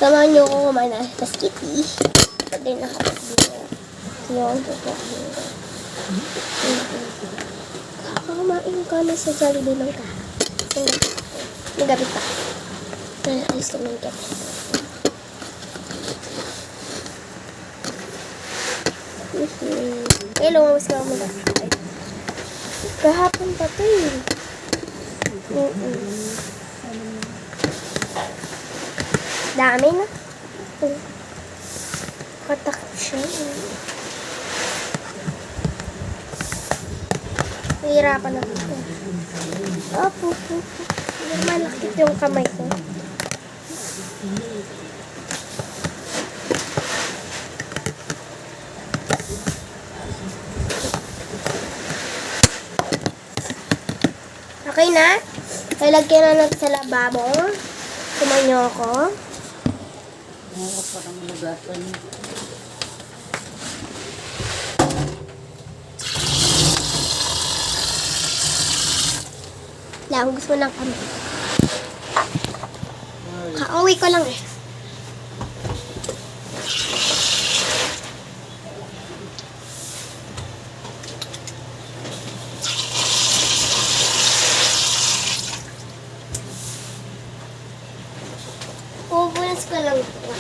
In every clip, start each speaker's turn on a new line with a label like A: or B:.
A: Samahan niyo ko kumain na sa Kitty. Pwede na dito. Yun, kakamain ka na sa Jollibee ng ka. May gabi pa. Alis ka ng gabi. Eh, lumabas ka mo na. Kahapon pa ito eh. Dami na. Katakot siya. Nahihirapan ako. Opo. Malakit yung kamay ko. Okay na? Lalagyan na natin sa lababo. Kumain niyo ako.
B: Oo, parang malagasan.
A: Lang, gusto lang kami. Kauwi ko lang eh. Pupunas ko lang ito.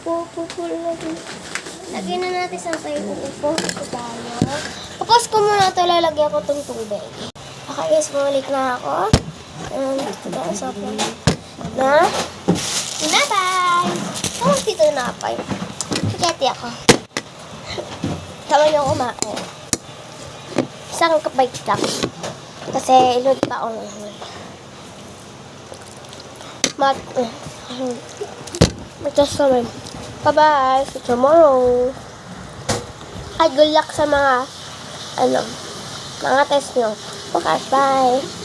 A: Pupo lang. Lagyan na natin sa tayo upo. Tapos ko muna ito, lalagyan ko itong tubig. Okay guys, bumalik na ako. Dito na sa na. Bye! Tapos dito na ako. Piketi ako. Tama niyo kumain. Isang kabait lang. Kasi ilod pa ako naman. Mag-test kami. Bye-bye. See you tomorrow. Ay, good luck sa mga, mga test nyo. Bukas, bye.